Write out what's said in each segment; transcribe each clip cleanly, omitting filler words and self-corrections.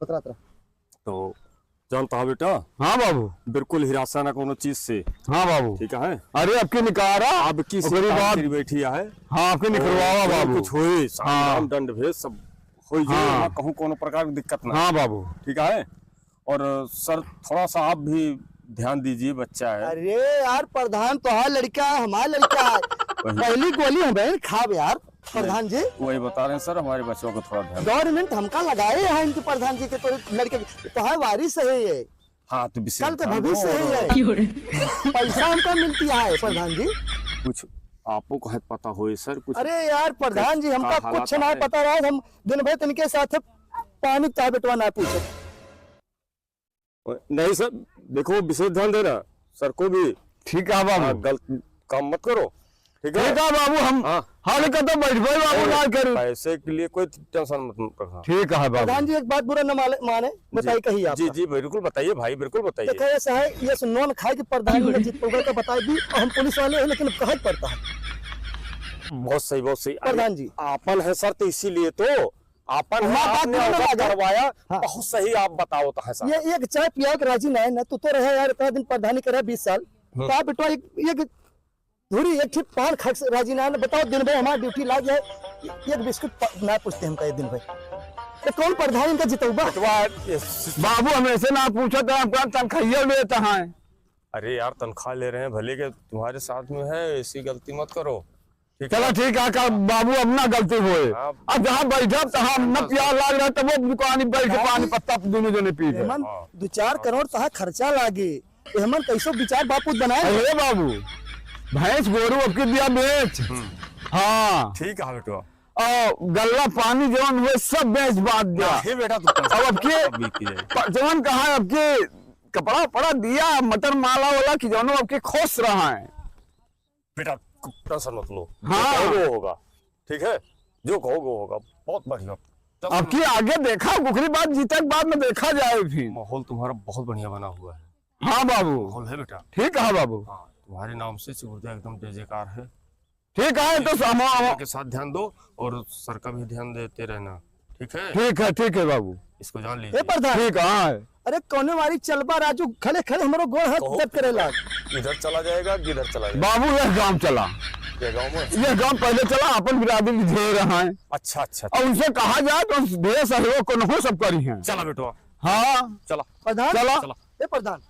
उतरा उतरा। तो जानता है बेटा। हाँ बाबू। बिल्कुल हिरासा ना कोनो चीज से। हाँ बाबू। ठीक है। अरे आपकी निकारा आपकी बात बैठी है। हाँ आपके निकलवावा बाबू। कुछ होए हाँ। दंड भेद सब हो जाए। हाँ। कहूँ कोनो प्रकार की दिक्कत ना। हाँ बाबू। ठीक है। और सर थोड़ा सा आप भी ध्यान दीजिए, बच्चा है। अरे यार प्रधान तो है, लड़का है, हमारा लड़का है। पहली गोली हमें खाब यार प्रधान जी। वही बता रहे हैं सर, हमारे बच्चों को थोड़ा ध्यान। गवर्नमेंट हमका लगाए हैं इनके प्रधान जी के, तो लड़के तो है वारिस है ये। हाँ तो कल के भविष्य है ये। पैसा हमको मिलती है प्रधान जी। कुछ आपको कहे पता हो सर कुछ। अरे यार प्रधान जी हमका कुछ नहीं पता रहा। हम दिन भर इनके साथ पानी चाय बेटवा ना पूछे। नहीं सर देखो, विशेष ध्यान देना सर को भी। ठीक है बाबू। गलत काम मत करो। ठीक है बाबू। हम हाँ लेकर तो बैठ गए बाबू, ना करूं। पैसे के लिए कोई टेंशन मत रखना। ठीक है बाबू। प्रधान जी एक बात बुरा न माने, बताइए कही आप। जी जी बिल्कुल बताइए भाई, बिल्कुल बताइए। देखो ऐसा है, ये नॉन खाए की प्रधान ने जित पकड़ का बता दी। हम पुलिस वाले हैं लेकिन कहा पड़ता है। बहुत सही बहुत सही प्रधान जी। आपन है सर, तो इसीलिए तो आपन है, आपने अवगत करवाया। बहुत सही आप बताओ तो है सर। ये एक चाय पिया के राजी नहीं ना, तू तो रहे यार इतना दिन प्रधानी करे 20 साल। तो आप बेटवा एक धुरी एक ठीक पान खा राजी ना, बताओ दिन भर हमारी ड्यूटी लाग जाए, एक बिस्कुट ना पूछते हमका ये दिन भर। तो कौन प्रधान इनका जितौबा? बाबू हमेशा ना पूछो तो आपका तनख्वाह लेता है। अरे यार तनख्वाह ले रहे हैं भले के तुम्हारे साथ में है, ऐसी गलती मत करो। चलो ठीक है बाबू, अब ना गलती होए। अब जहाँ बैठा तहाँ न प्यार लाग रहा तो वो दुकान बैठ के पानी पत्ता दोनों जने पी गए। 2-4 करोड़ तहा खर्चा लागे, हेमन कैसो विचार बापू बनाए। अरे बाबू भैंस गोरू अब के दिया बेच। हाँ ठीक है बेटा। गल्ला पानी जवन हुए सब बेच बात दिया बेटा। अब के जवन कहा अब के कपड़ा पड़ा दिया, मटर माला वाला की जवन अब के खुश रहा है बेटा। टेंशन मत लो। हाँ जो होगा ठीक है, जो कहोगे होगा। बहुत बढ़िया। अब की आगे देखा गुखरी बात जीता के बाद में देखा जाए फिर। माहौल तुम्हारा बहुत बढ़िया बना हुआ है। हाँ बाबू माहौल है बेटा। ठीक है बाबू। हाँ तुम्हारे नाम से सुविधा एकदम जय जयकार है। ठीक है तो के साथ ध्यान दो और सर का भी ध्यान देते रहना। ठीक है बाबू। इसको जान लीजिए। ठीक है। अरे कोने वाली चलबा राजू खड़े खड़े हमारो गोड़ हाथ दर्द करेला। इधर चला जाएगा किधर चला जाएगा? बाबू यह गांव चला। ये गांव पहले चला, अपन बिरादरी दे रहा है। अच्छा अच्छा। और उनसे कहा जाए तो ढेर सहयोग को न सब करी है। चला बेटवा। हाँ चला प्रधान। चला। ए प्रधान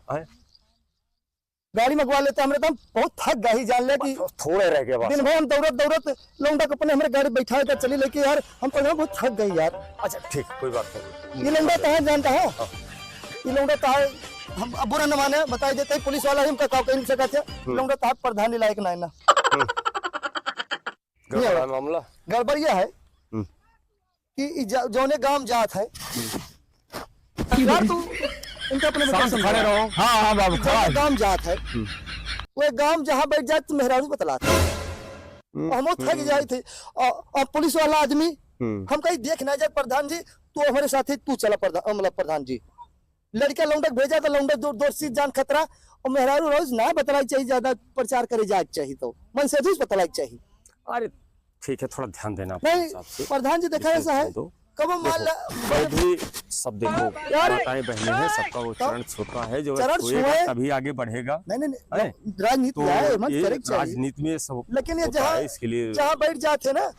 गाड़ी मंगवा लेते हमरे, तो बहुत थक गई। जान ले कि थोड़े रह गए दिन भर हम दौड़त लौंडा को अपने हमारे गाड़ी बैठा कर चली, लेके यार हम प्रधान बहुत थक गई यार। अच्छा ठीक कोई बात नहीं। ये लौंडा कहाँ जानता है? ये लौंडा कहाँ हम अब बुरा न माने, बताई देते पुलिस वाला हम का कहीं से कहते लौंडा कहाँ प्रधान लायक नहीं ना। मामला गड़बड़ यह है कि जौने गांव जात है यार, तू इनके अपने खड़े रहो। हाँ बाबू गांव जात है, वो गांव जहाँ बैठ जाए तो मेहरारू बतलाते हम थक जाए थे। और पुलिस वाला आदमी हम कहीं देख ना जाए प्रधान जी, तू हमारे साथ ही तू चला प्रधान जी। लड़का लौंडक भेजा तो लौंडक दूर से जान खतरा, और मेहरारू रोज ना बतलाई चाहिए, ज्यादा प्रचार करे जाए चाहिए, तो मन से बतलाई चाहिए। अरे ठीक है थोड़ा ध्यान देना। नहीं प्रधान जी देखा ऐसा है कब भी सब देखो माताएं बहनें हैं, सबका वो चरण छूता है, जो छुएगा तभी आगे बढ़ेगा। नहीं राजनीति है राजनीति में सब, लेकिन ये जहाँ इसके लिए जहाँ बैठ जाते ना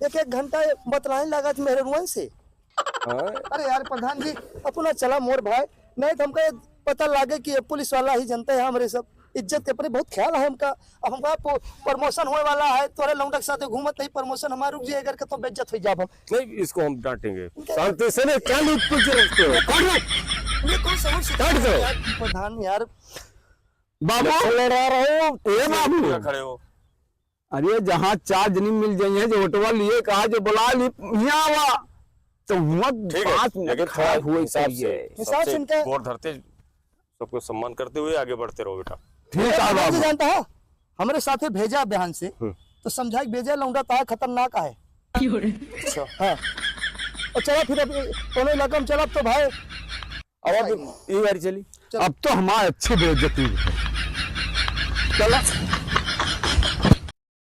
1-1 घंटा बतलाने लगा मेरे रुआ से। अरे यार प्रधान जी अपना चला मोर भाई, नहीं तो हमका पता लगे कि पुलिस वाला ही जनता है, हमारे सब इज्जत के अपने बहुत ख्याल है हमका। अब हमका प्रमोशन होने वाला है, तोरे लौंडा के साथ घूमत नहीं, प्रमोशन हमारा रुक जाएगा तो बेइज्जत हो जाब हम। नहीं इसको हम डांटेंगे शांति से। नहीं क्या लूट कुछ रखते हो? प्रधान यार बाबू लड़ा रहे हो ए बाबू खड़े हो। अरे जहाँ 4 जनी मिल जाइए जो होटवा लिए कहा जो बुला ली यहाँ तो गोर धरते सबको सम्मान करते हुए आगे बढ़ते रहो बेटा। ठीक है जानता है हमारे साथ भेजा बहन से तो समझा भेजा लौंडा ता खतरनाक है। अच्छा हाँ और चला फिर कोनो इलाका में चला तो भाई अब ये गाड़ी चली। अब तो हमारी अच्छी बेइज्जती है। चला